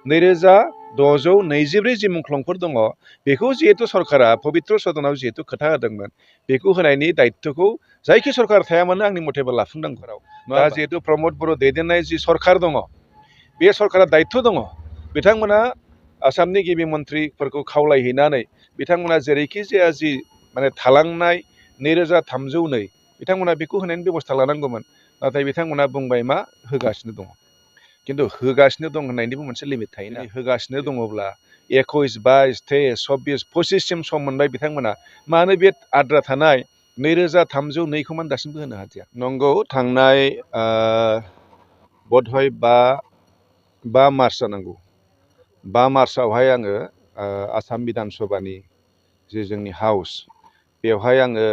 2624 जि मुंख्लंफोर दङ बेखौ जिहेतु सरकारा पबित्र सदनाव जिहेतु खोथा होदोंमोन बेखौ होनायनि दायित्वखौ जायखि सरकार थाया मानो आंनि मथेबा लाफुंनांगौ दा जिहेतु प्रमद बर' दैदेननाय जि सरकार दङ बे सरकारा दायित्व दङ बिथांमोना आसामनि गिबि मन्थ्रिफोरखौ खावलायहैनानै बिथांमोना जेरैखि जाया जि माने थालांनाय 2302 बिथांमोना बेखौ होनायनि बेबस्था लानांगौमोन नाथाय बिथांमोना बुंबाय मा होगासिनो दङ किन्तु होगासिनो दं होननायनिबो मोनसे लिमिट थायोना होगासिनो दङब्ला 21 22 23 24 25 सिम सम मोनबाय बिथांमोना मानो बे आद्रा थानाय 2302 खौ मानो दासिमबो होनो हादिया नंगौ थांनाय बधय 5 मार्च जानांगौ 5 मार्चआवहाय आङो आसाम बिधान सभानि जे जोंनि हाउस बेवहाय आङो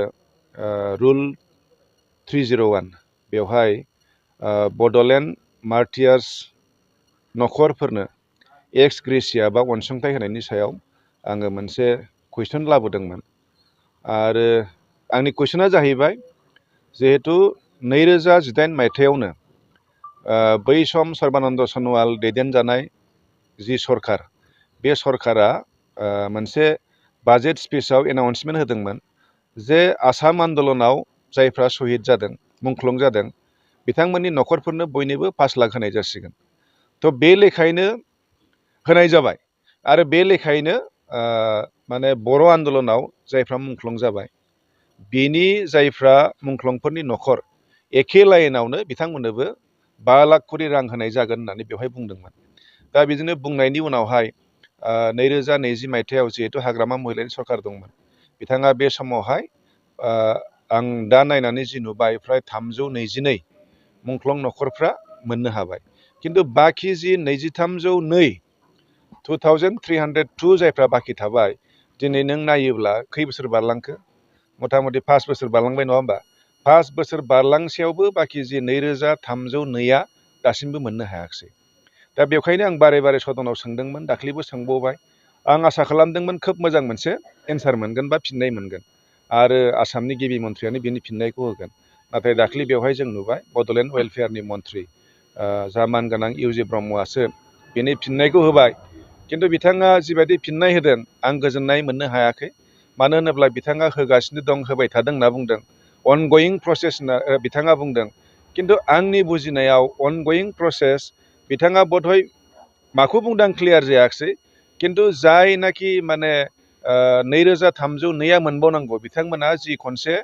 रुल 301 बेवहाय बड'लेण्ड मार्टियार्स नखरफोरनो एक्स ग्रेसिया बा अनसुंथाइ होनायनि सायाव आङो मोनसे कुइसन लाबोदोंमोन आरो आंनि कुइसना जाहैबाय जिहेतु 2018 मायथाइयावनो बै सम सर्बानन्द सन'वाल दैदेनजानाय जि सरकार बे सरकारा मोनसे बाजेट स्पिचआव एनाउन्समेन्ट होदोंमोन जे आसाम आन्दलनाव जायफ्रा शहीद जादों मुंख्लं जादों बिथांमोननि नखरफोरनो बयनोबो 5 लाख होनाय जासिगोन थ' बे लेखायैनो होनाय जाबाय आरो बे लेखायैनो माने बर' आन्दलनाव जायफ्रा मुंख्लं जाबाय बेनि जायफ्रा मुंख्लंफोरनि नखर एखे लाइनावनो बिथांमोननोबो 5 लाख करि रां होनाय जागोन होननानै बेवहाय बुंदोंमोन दा बिदिनो बुंनायनि उनावहाय 2020 मायथाइयाव जिहेतु हाग्रामा महिलारि सरकार दंमोन बिथाङा बे समावहाय आं दा नायनानै जि नुबाय फ्राय 322 मुंख्लं नखरफ्रा मोननो हाबाय किन्तु बाखि जि 2302 जायफ्रा बाखि थाबाय दिनै नों नायोब्ला खै बोसोर बारलांखो मथा मथि 5 बोसोर बारलांबाय नङा होमबा 5 बोसोर बारलांसेयावबो बाखि जि 2302 दासिमबो मोननो हायाखिसै दा बेवखायनो आं बारे बारे सदनाव सोंदोंमोन दाख्लैबो सोंबावबाय आं आसा खालामदोंमोन खोब मोजां मोनसे एन्सार मोनगोन बा फिननाय मोनगोन आरो आसामनि गिबि मन्थ्रियानो बिनि फिननायखौ होगोन नाथाय दाख्लै बेवहाय जों नुबाय बड'लेण्ड वेलफेयारनि मन्थ्रि जा मानगोनां इउजि ब्रह्मआसो बिनि फिननायखौ होबाय किन्तु बिथाङा जिबायदि फिननाय होदों आं गोजोननाय मोननो हायाखै मानो होनोब्ला बिथाङा होगासिनो दं होबाय थादों होनना बुंदों अनगयिं प्रसेस होनना बिथाङा बुंदों किन्तु आंनि बुजिनायाव अनगयिं प्रसेस बिथाङा बधय माखौ बुंदों क्लियार जायाखिसै किन्तु जायनाखि माने 2302 मोनबावनांगौ बिथांमोना जि खनसे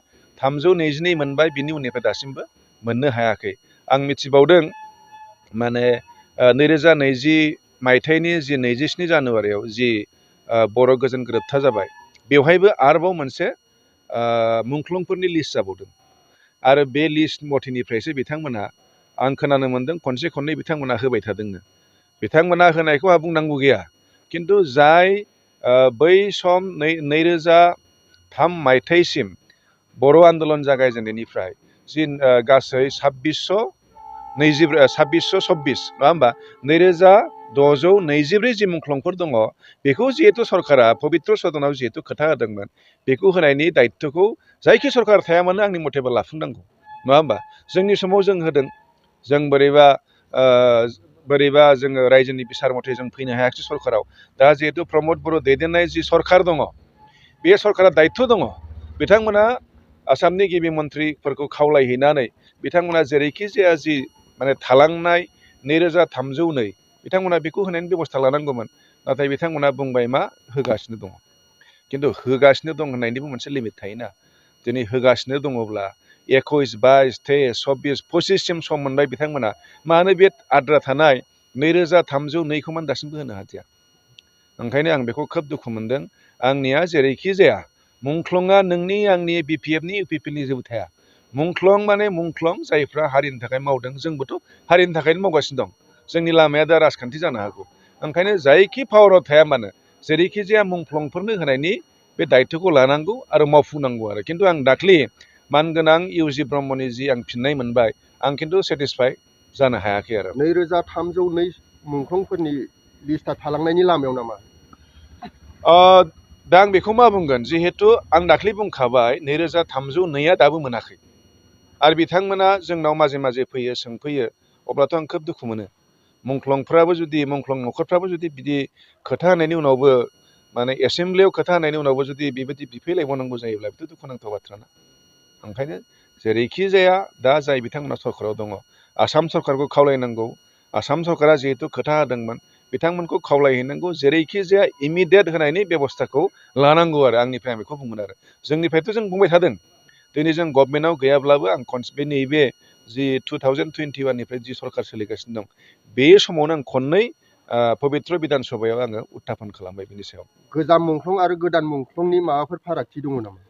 322 मोनबाय बिनि उननिफ्राय दासिमबो मोननो हायाखै आं मिथिबावदों माने 2020 मायथाइनि जि 27 जानुवारियाव जि बर' गोजोन गोरोबथा जाबाय बेवहायबो आरोबाव मोनसे मुंख्लंफोरनि लिस्ट जाबावदों आरो बे लिस्ट मथेनिफ्रायसो बिथांमोना आं खोनानो मोन्दों खनसे खननै बिथांमोना होबाय थादोंनो बिथांमोना होनायखौ आंहा बुंनांगौ गैया किन्तु जाय बै सम 2003 मायथाइसिम बर' आन्दलन जागायजेननायनिफ्राय जि गासै 2624 नङा होमबा 2624 जि मुंख्लंफोर दङ बेखौ जिहेतु सरकारा पबित्र सदनाव जिहेतु खोथा होदोंमोन बेखौ होनायनि दायित्वखौ जायखि सरकार थाया मानो आंनि मथेबा लाफुंनांगौ नङा होमबा जोंनि समाव जों होदों जों बोरैबा जोङो रायजोनि बिसार मथे जों फैनो हायाखिसै सरकाराव दा जिहेतु प्रमद बर' दैदेननाय जि सरकार दङ बे सरकारा दायित्व दङ बिथांमोना आसामनि गिबि मन्थ्रिफोरखौ खावलायहैनानै बिथांमोना जेरैखि जाया जि माने थालांनाय 2302 बिथांमोना बेखौ होनायनि बेबस्था लानांगौमोन नाथाय बिथांमोना बुंबाय मा होगासिनो दङ किन्तु होगासिनो दं होननायनिबो मोनसे लिमिट थायोना दिनै होगासिनो दङब्ला 21 22 23 24 25 सिम सम मोनबाय बिथांमोना मानो बे आद्रा थानाय 2302 खौ मानो दासिमबो होनो हादिया ओंखायनो आं बेखौ खोब दुखु मोनदों आंनिया जेरैखि जाया मुंख्लंआ नोंनि आंनि बिपिएफनि इउपिपिएलनि जेबो थाया मुंख्लं माने मुंख्लं जायफ्रा हारिनि थाखाय मावदों जोंबोथ' हारिनि थाखायनो मावगासिनो दं जोंनि लामाया दा राजखान्थि जानो हागौ ओंखायनो जायखि पावाराव थाया मानो जेरैखि जाया मुंख्लंफोरनो होनायनि बे दायित्वखौ लानांगौ आरो मावफुंनांगौ आरो किन्तु आं दाख्लि मानगोनां इउजि ब्रह्मनि जि आं फिननाय मोनबाय आं किन्तु सेटिसफाइ जानो हायाखै आरो 2302 मुंख्लंफोरनि लिस्टआ थालांनायनि लामायाव नामा दा आं बेखौ मा बुंगोन जिहेतु आं दाख्लै बुंखाबाय 2302 दाबो मोनाखै आरो बिथांमोना जोंनाव माजे माजे फैयो सोंफैयो अब्लाथ' आं खोब दुखु मोनो मुंख्लंफ्राबो जुदि मुंख्लं न'खरफ्राबो जुदि बिदि खोथा होनायनि उनावबो माने एसेम्ब्लियाव खोथा होनायनि उनावबो जुदि बेबायदि बिफैलायबावनांगौ जायोब्ला बेथ' दुखुनांथाव बाथ्राना। ओंखायनो जेरैखि जाया दा जाय बिथांमोना सरकाराव दङ आसाम सरकारखौ खावलायनांगौ, आसाम सरकारा जिहेतु खोथा होदोंमोन बिथांमोनखौ खावलायहैनांगौ जेरैखि जाया इमिडियेट होनायनि बेब'स्थाखौ लानांगौ आरो आंनिफ्राय आं बेखौ बुंगोन आरो जोंनिफ्रायथ' जों बुंबाय थादों दिनै जों गभर्नमेन्टआव गैयाब्लाबो आं बे नैबे जि 2021निफ्राय जि सरकार सोलिगासिनो दं बे समावनो आं खननै पबित्र बिधान सभायाव आङो उत्थापन खालामबाय बिनि सायाव। गोजाम मुंख्लं आरो गोदान मुंख्लंनि माबाफोर फारागथि दङ नामा?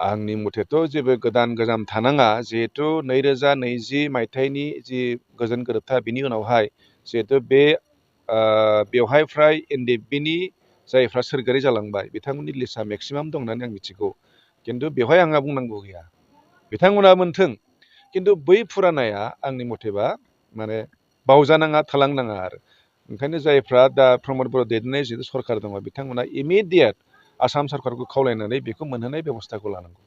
आंनि मथेथ' जेबो गोदान गोजाम थानाङा जिहेथु 2020 मायथाइनि जि गोजोन गोरोबथा बिनि उनावहाय जिहेतु बे बेवहाय फ्राय NDFB-नि जायफ्रा सोरगोआरि जालांबाय बिथांमोननि लिस्टआ मेक्सिमाम दं होननानै आं मिथिगौ, खिन्थु बेवहाय आंहा बुंनांगौ गैया, बिथांमोना मोन्थों, खिन्थु बै फुरानाया आंनि मथेबा माने बावजानाङा थालांनाङा आरो ओंखायनो जायफ्रा दा प्रमद बर' दैदेननाय जिथु सरकार दङ बिथांमोना इमिडियेट आसाम सरकारखौ खावलायनानै बेखौ मोनहोनाय बेब'स्थाखौ लानांगौ।